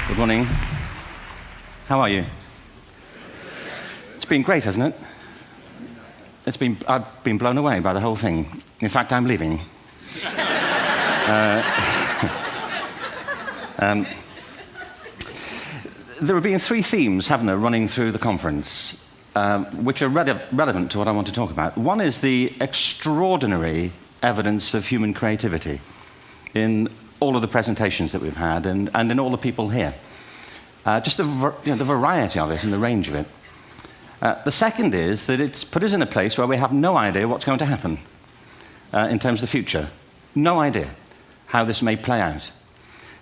Good morning. How are you? It's been great, hasn't it? I've been blown away by the whole thing. In fact, I'm leaving. There have been three themes, haven't there, running through the conference, which are relevant to what I want to talk about. One is the extraordinary evidence of human creativity in all of the presentations that we've had and in all the people here. Just the variety of it and the range of it. The second is that it's put us in a place where we have no idea what's going to happen in terms of the future. No idea how this may play out.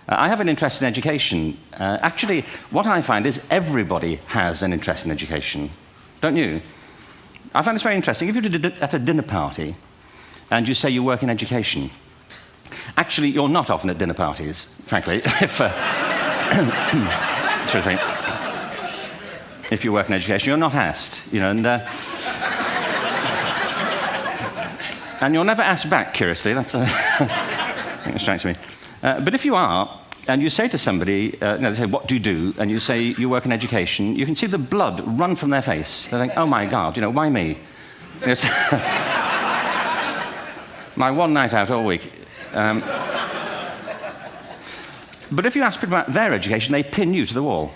I have an interest in education. Actually, what I find is everybody has an interest in education. Don't you? I find this very interesting. If you're at a dinner party and you say you work in education, actually, you're not often at dinner parties, frankly, if you work in education, you're not asked, and you're never asked back, curiously. That's I think it strikes me. But if you are, and you say to somebody, they say, what do you do? And you say you work in education, you can see the blood run from their face. They think, oh my God, why me? It's my one night out all week. But if you ask people about their education, they pin you to the wall.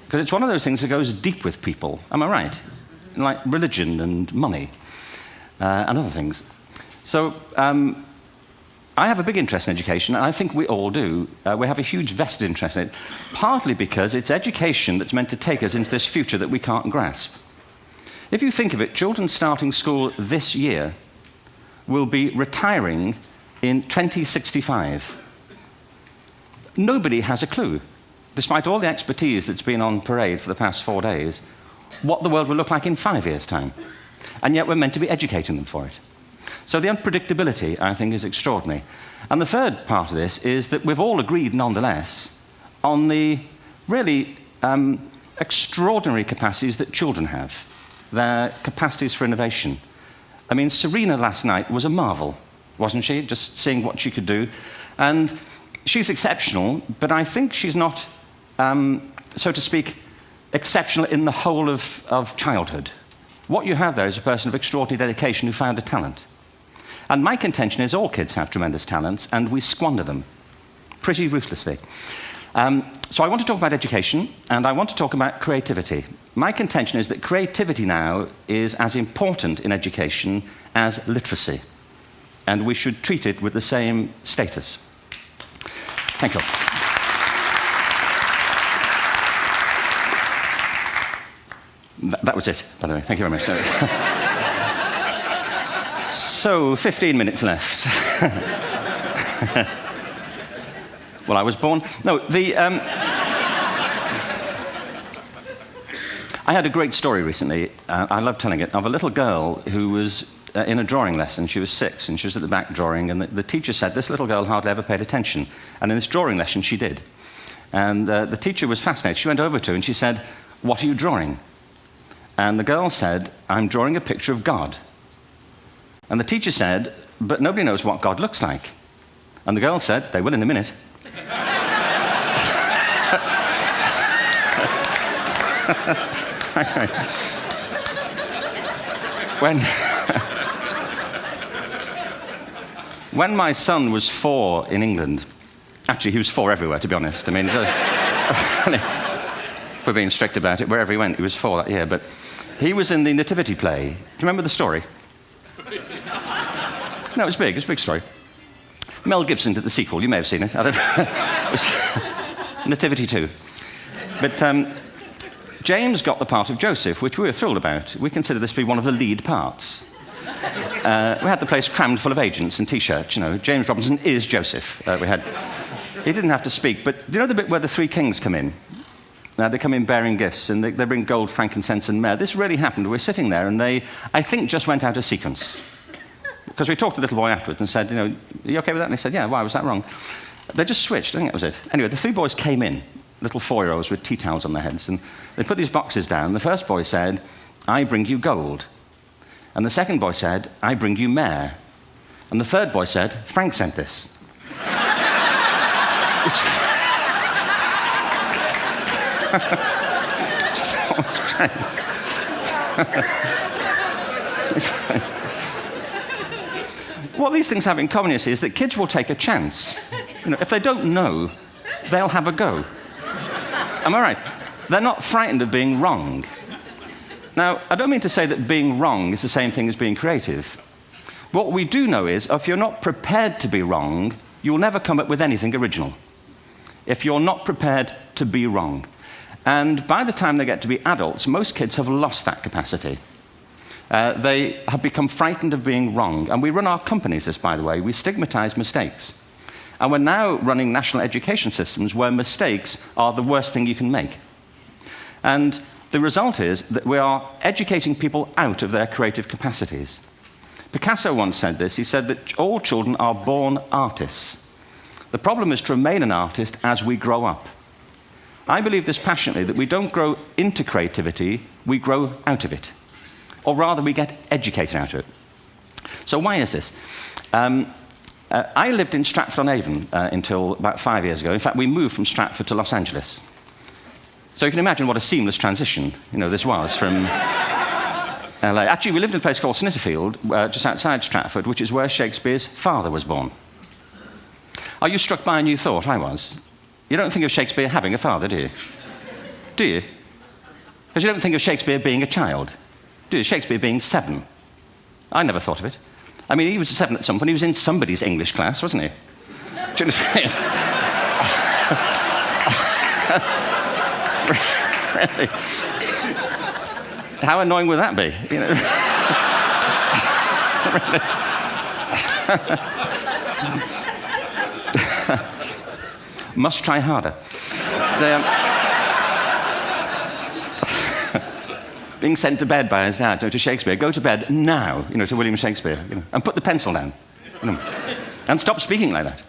Because it's one of those things that goes deep with people. Am I right? Like religion and money and other things. So I have a big interest in education, and I think we all do. We have a huge vested interest in it, partly because it's education that's meant to take us into this future that we can't grasp. If you think of it, children starting school this year will be retiring in 2065. Nobody has a clue, despite all the expertise that's been on parade for the past 4 days, what the world will look like in 5 years' time. And yet we're meant to be educating them for it. So the unpredictability, I think, is extraordinary. And the third part of this is that we've all agreed, nonetheless, on the really extraordinary capacities that children have, their capacities for innovation. I mean, Serena last night was a marvel, wasn't she? Just seeing what she could do. And she's exceptional, but I think she's not, so to speak, exceptional in the whole of childhood. What you have there is a person of extraordinary dedication who found a talent. And my contention is all kids have tremendous talents, and we squander them pretty ruthlessly. So I want to talk about education, and I want to talk about creativity. My contention is that creativity now is as important in education as literacy, and we should treat it with the same status. Thank you. That was it, by the way. Thank you very much. So, 15 minutes left. Well, I was born... No, I had a great story recently, I love telling it, of a little girl who was in a drawing lesson. She was 6, and she was at the back drawing, and the teacher said, this little girl hardly ever paid attention. And in this drawing lesson, she did. And the teacher was fascinated. She went over to her, and she said, what are you drawing? And the girl said, I'm drawing a picture of God. And the teacher said, but nobody knows what God looks like. And the girl said, they will in a minute. When my son was 4 in England, actually he was 4 everywhere, to be honest. I mean, if we're being strict about it, wherever he went, he was 4 that year. But he was in the Nativity play. Do you remember the story? No, it was big. It was a big story. Mel Gibson did the sequel. You may have seen it. I don't know. It was Nativity 2. But James got the part of Joseph, which we were thrilled about. We consider this to be one of the lead parts. We had the place crammed full of agents and T-shirts. James Robinson is Joseph. He didn't have to speak, but do you know the bit where the 3 kings come in? They come in bearing gifts, and they bring gold, frankincense, and myrrh. This really happened. We're sitting there, and they, I think, just went out of sequence. Because we talked to the little boy afterwards and said, are you okay with that? And he said, yeah, why was that wrong? They just switched. I think that was it. Anyway, the 3 boys came in, little 4-year-olds with tea towels on their heads, and they put these boxes down. The first boy said, I bring you gold. And the second boy said, I bring you myrrh. And the third boy said, Frank sent this. That was great. What these things have in common, you see, is that kids will take a chance. If they don't know, they'll have a go. Am I right? They're not frightened of being wrong. Now, I don't mean to say that being wrong is the same thing as being creative. What we do know is, if you're not prepared to be wrong, you'll never come up with anything original. If you're not prepared to be wrong. And by the time they get to be adults, most kids have lost that capacity. They have become frightened of being wrong. And we run our companies this, by the way. We stigmatize mistakes. And we're now running national education systems where mistakes are the worst thing you can make. And the result is that we are educating people out of their creative capacities. Picasso once said this. He said that all children are born artists. The problem is to remain an artist as we grow up. I believe this passionately, that we don't grow into creativity, we grow out of it. Or rather, we get educated out of it. So why is this? I lived in Stratford-on-Avon until about 5 years ago. In fact, we moved from Stratford to Los Angeles. So you can imagine what a seamless transition this was from LA. Actually, we lived in a place called Snitterfield, just outside Stratford, which is where Shakespeare's father was born. Are you struck by a new thought? I was. You don't think of Shakespeare having a father, do you? Do you? Because you don't think of Shakespeare being a child. Do you? Shakespeare being 7. I never thought of it. I mean, he was 7 at some point. He was in somebody's English class, wasn't he? Do you understand? Really? How annoying would that be? Must try harder. Being sent to bed by his dad to Shakespeare. Go to bed now, to William Shakespeare, and put the pencil down, and stop speaking like that.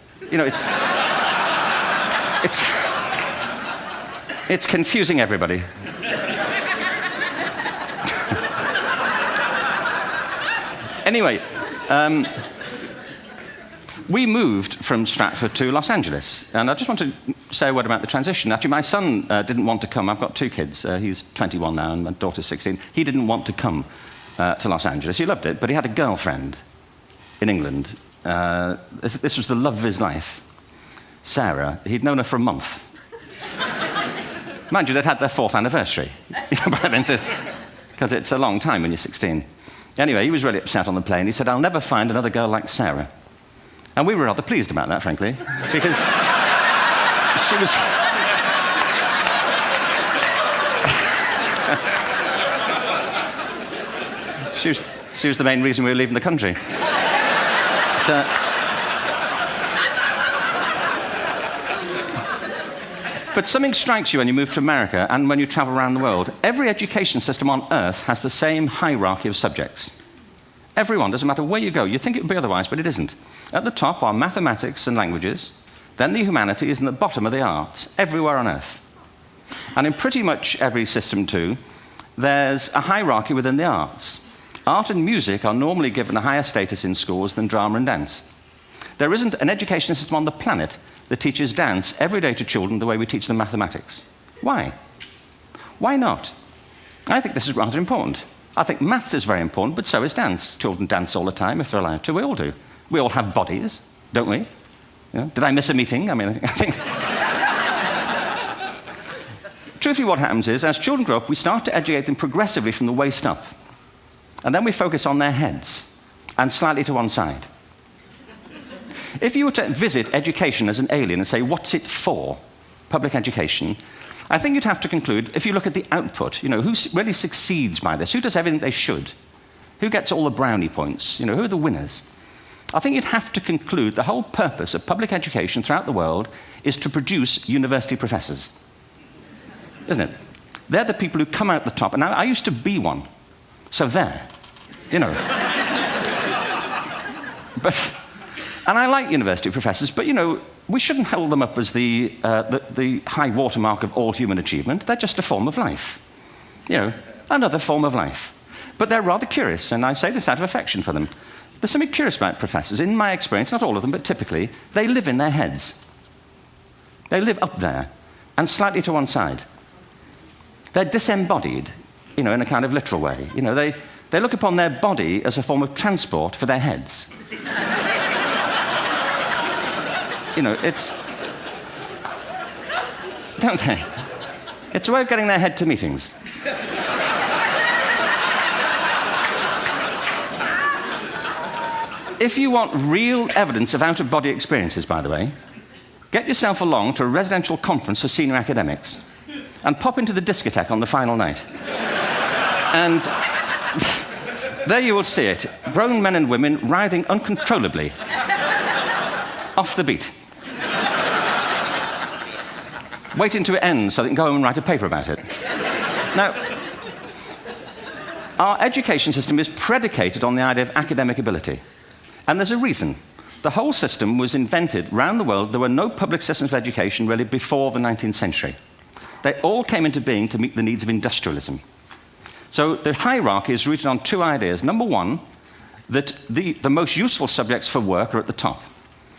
It's confusing everybody. Anyway, we moved from Stratford to Los Angeles, and I just want to say a word about the transition. Actually, my son didn't want to come. I've got 2 kids. He's 21 now, and my daughter's 16. He didn't want to come to Los Angeles. He loved it, but he had a girlfriend in England. This was the love of his life, Sarah. He'd known her for a month. Mind you, they'd had their 4th anniversary, because it's a long time when you're 16. Anyway, he was really upset on the plane. He said, I'll never find another girl like Sarah. And we were rather pleased about that, frankly, because she was the main reason we were leaving the country. But something strikes you when you move to America and when you travel around the world. Every education system on Earth has the same hierarchy of subjects. Everyone, doesn't matter where you go. You think it would be otherwise, but it isn't. At the top are mathematics and languages, then the humanities, and at the bottom are the arts, everywhere on Earth. And in pretty much every system, too, there's a hierarchy within the arts. Art and music are normally given a higher status in schools than drama and dance. There isn't an education system on the planet that teaches dance every day to children the way we teach them mathematics. Why? Why not? I think this is rather important. I think maths is very important, but so is dance. Children dance all the time if they're allowed to. We all do. We all have bodies, don't we? Did I miss a meeting? I think... Truthfully, what happens is, as children grow up, we start to educate them progressively from the waist up. And then we focus on their heads, and slightly to one side. If you were to visit education as an alien and say, what's it for, public education, I think you'd have to conclude, if you look at the output, who really succeeds by this? Who does everything they should? Who gets all the brownie points? Who are the winners? I think you'd have to conclude the whole purpose of public education throughout the world is to produce university professors. isn't it? They're the people who come out the top. And I used to be one. So there, you know. And I like university professors, but, you know, we shouldn't hold them up as the high watermark of all human achievement. They're just a form of life. You know, another form of life. But they're rather curious, and I say this out of affection for them. There's something curious about professors. In my experience, not all of them, but typically, they live in their heads. They live up there, and slightly to one side. They're disembodied, you know, in a kind of literal way. You know, they look upon their body as a form of transport for their heads. You know, it's... Don't they? It's a way of getting their head to meetings. If you want real evidence of out-of-body experiences, by the way, get yourself along to a residential conference for senior academics and pop into the discotheque on the final night. And there you will see it. Grown men and women writhing uncontrollably off the beat. Waiting to it ends so they can go home and write a paper about it. Now, our education system is predicated on the idea of academic ability. And there's a reason. The whole system was invented around the world. There were no public systems of education really before the 19th century. They all came into being to meet the needs of industrialism. So the hierarchy is rooted on two ideas. Number one, that the most useful subjects for work are at the top.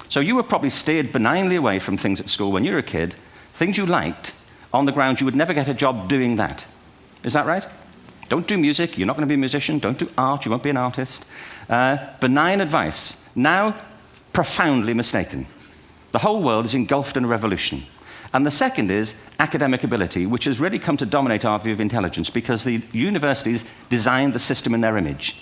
So you were probably steered benignly away from things at school when you were a kid, things you liked, on the ground you would never get a job doing that. Is that right? Don't do music, you're not going to be a musician. Don't do art, you won't be an artist. Benign advice, now profoundly mistaken. The whole world is engulfed in a revolution. And the second is academic ability, which has really come to dominate our view of intelligence because the universities designed the system in their image.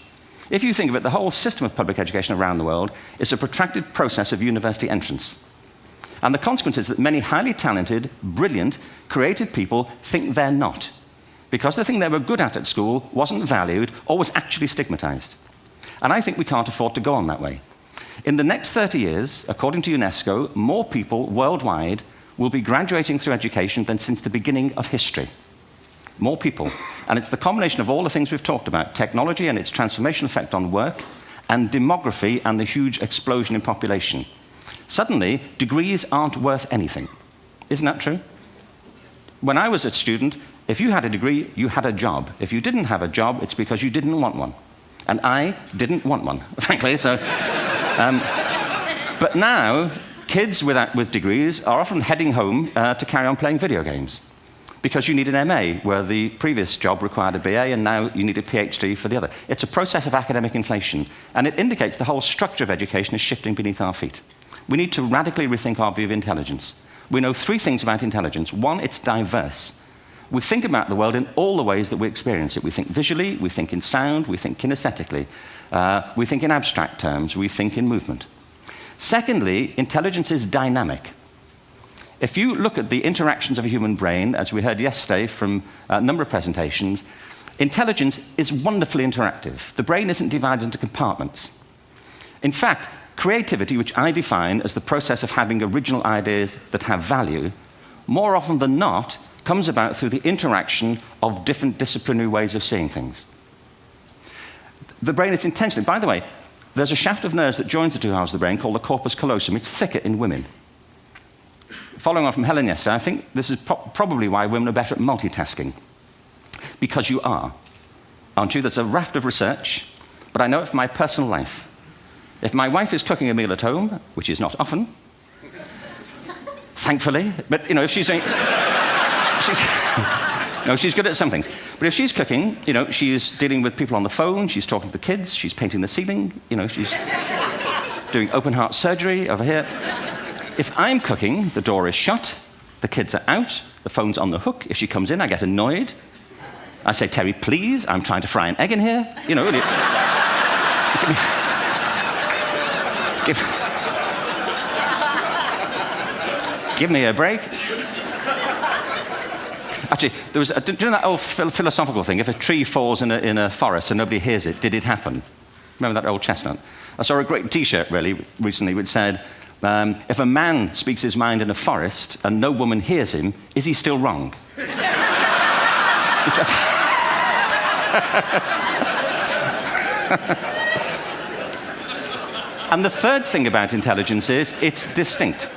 If you think of it, the whole system of public education around the world is a protracted process of university entrance. And the consequence is that many highly talented, brilliant, creative people think they're not, because the thing they were good at school wasn't valued or was actually stigmatized. And I think we can't afford to go on that way. In the next 30 years, according to UNESCO, more people worldwide will be graduating through education than since the beginning of history. More people. And it's the combination of all the things we've talked about, technology and its transformational effect on work, and demography and the huge explosion in population. Suddenly, degrees aren't worth anything. Isn't that true? When I was a student, if you had a degree, you had a job. If you didn't have a job, it's because you didn't want one. And I didn't want one, frankly. So, but now, kids with degrees are often heading home to carry on playing video games because you need an MA, where the previous job required a BA, and now you need a PhD for the other. It's a process of academic inflation, and it indicates the whole structure of education is shifting beneath our feet. We need to radically rethink our view of intelligence. We know three things about intelligence. One, it's diverse. We think about the world in all the ways that we experience it. We think visually, we think in sound, we think kinesthetically, we think in abstract terms, we think in movement. Secondly, intelligence is dynamic. If you look at the interactions of a human brain, as we heard yesterday from a number of presentations, intelligence is wonderfully interactive. The brain isn't divided into compartments. In fact, creativity, which I define as the process of having original ideas that have value, more often than not, comes about through the interaction of different disciplinary ways of seeing things. The brain is intentionally, by the way, there's a shaft of nerves that joins the two halves of the brain called the corpus callosum. It's thicker in women. Following on from Helen yesterday, I think this is probably why women are better at multitasking. Because you are, aren't you? There's a raft of research, but I know it from my personal life. If my wife is cooking a meal at home, which is not often, thankfully, but, you know, if she's doing... No, she's good at some things. But if she's cooking, you know, she's dealing with people on the phone, she's talking to the kids, she's painting the ceiling, you know, she's doing open heart surgery over here. If I'm cooking, the door is shut, the kids are out, the phone's on the hook. If she comes in, I get annoyed. I say, Terry, please, I'm trying to fry an egg in here. You know, give me a break. Actually, there was, do you know that old philosophical thing? If a tree falls in a forest and nobody hears it, did it happen? Remember that old chestnut? I saw a great T-shirt, really, recently, which said, if a man speaks his mind in a forest and no woman hears him, is he still wrong? And the third thing about intelligence is it's distinct.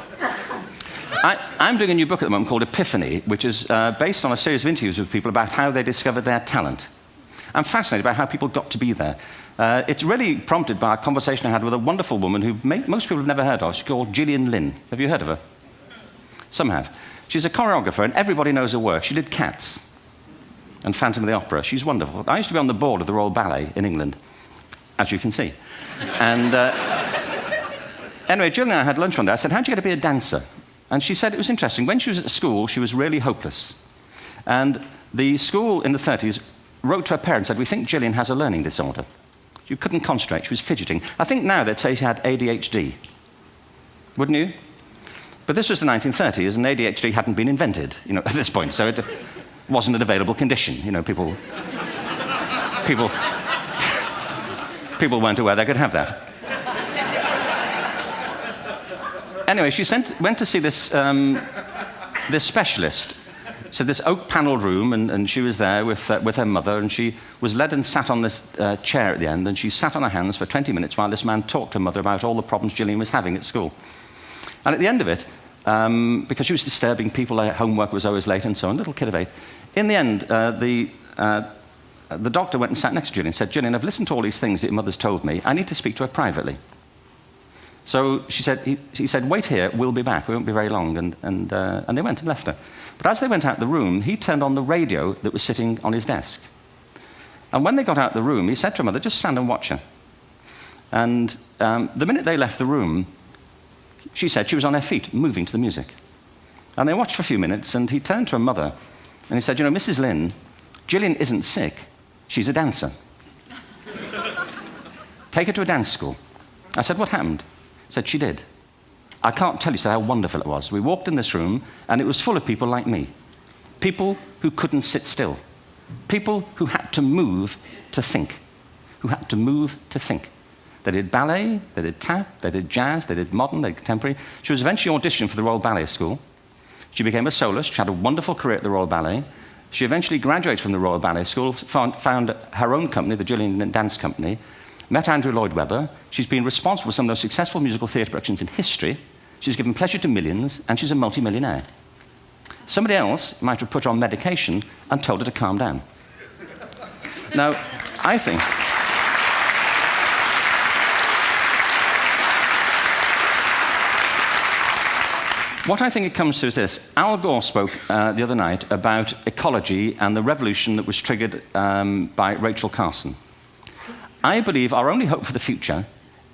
I'm doing a new book at the moment called Epiphany, which is based on a series of interviews with people about how they discovered their talent. I'm fascinated by how people got to be there. It's really prompted by a conversation I had with a wonderful woman who most people have never heard of. She's called Jillian Lynn. Have you heard of her? Some have. She's a choreographer, and everybody knows her work. She did Cats and Phantom of the Opera. She's wonderful. I used to be on the board of the Royal Ballet in England, as you can see. And anyway, Jillian and I had lunch one day. I said, how'd you get to be a dancer? And she said it was interesting. When she was at school, she was really hopeless. And the school in the 30s wrote to her parents and said, we think Jillian has a learning disorder. She couldn't concentrate. She was fidgeting. I think now they'd say she had ADHD. Wouldn't you? But this was the 1930s, and ADHD hadn't been invented, at this point. So it wasn't an available condition. People weren't aware they could have that. Anyway, she went to see this specialist. So this oak-panelled room, and she was there with her mother, and she was led and sat on this chair at the end, and she sat on her hands for 20 minutes while this man talked to her mother about all the problems Jillian was having at school. And at the end of it, because she was disturbing people, her homework was always late and so on, little kid of 8, in the end, the doctor went and sat next to Jillian and said, Jillian, I've listened to all these things that your mother's told me. I need to speak to her privately. So he said, wait here, we'll be back. We won't be very long. And they went and left her. But as they went out the room, he turned on the radio that was sitting on his desk. And when they got out the room, he said to her mother, just stand and watch her. And the minute they left the room, she said she was on her feet, moving to the music. And they watched for a few minutes, and he turned to her mother, and he said, Mrs. Lynn, Jillian isn't sick. She's a dancer. Take her to a dance school. I said, what happened? He said, she did. I can't tell you how wonderful it was. We walked in this room, and it was full of people like me. People who couldn't sit still. People who had to move to think. Who had to move to think. They did ballet, they did tap, they did jazz, they did modern, they did contemporary. She was eventually auditioned for the Royal Ballet School. She became a soloist. She had a wonderful career at the Royal Ballet. She eventually graduated from the Royal Ballet School, found her own company, the Jillian Lynn Dance Company, met Andrew Lloyd Webber. She's been responsible for some of the most successful musical theatre productions in history. She's given pleasure to millions, and she's a multi-millionaire. Somebody else might have put her on medication and told her to calm down. Now, I think... What I think it comes to is this. Al Gore spoke the other night about ecology and the revolution that was triggered by Rachel Carson. I believe our only hope for the future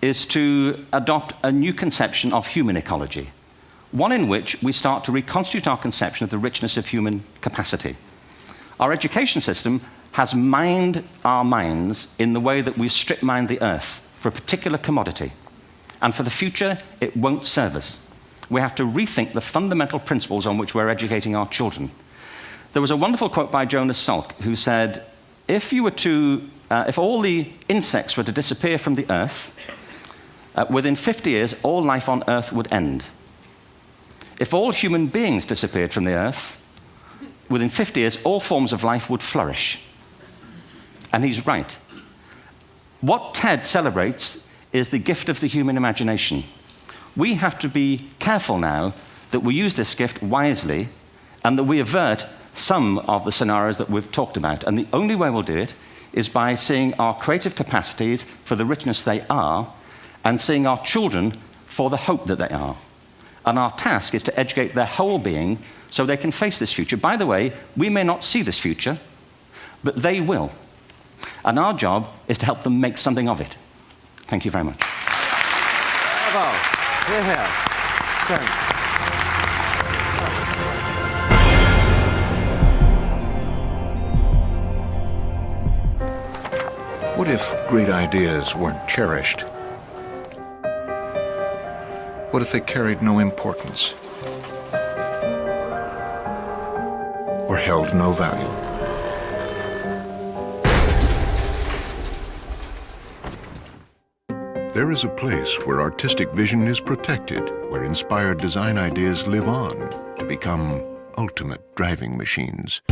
is to adopt a new conception of human ecology, one in which we start to reconstitute our conception of the richness of human capacity. Our education system has mined our minds in the way that we strip mine the earth for a particular commodity, and for the future, it won't serve us. We have to rethink the fundamental principles on which we're educating our children. There was a wonderful quote by Jonas Salk, who said, if all the insects were to disappear from the earth, within 50 years, all life on earth would end. If all human beings disappeared from the earth, within 50 years, all forms of life would flourish. And he's right. What TED celebrates is the gift of the human imagination. We have to be careful now that we use this gift wisely and that we avert some of the scenarios that we've talked about. And the only way we'll do it is by seeing our creative capacities for the richness they are and seeing our children for the hope that they are. And our task is to educate their whole being so they can face this future. By the way, we may not see this future, but they will. And our job is to help them make something of it. Thank you very much. Bravo. Here, here. Thanks. What if great ideas weren't cherished? What if they carried no importance? Or held no value? There is a place where artistic vision is protected, where inspired design ideas live on to become ultimate driving machines.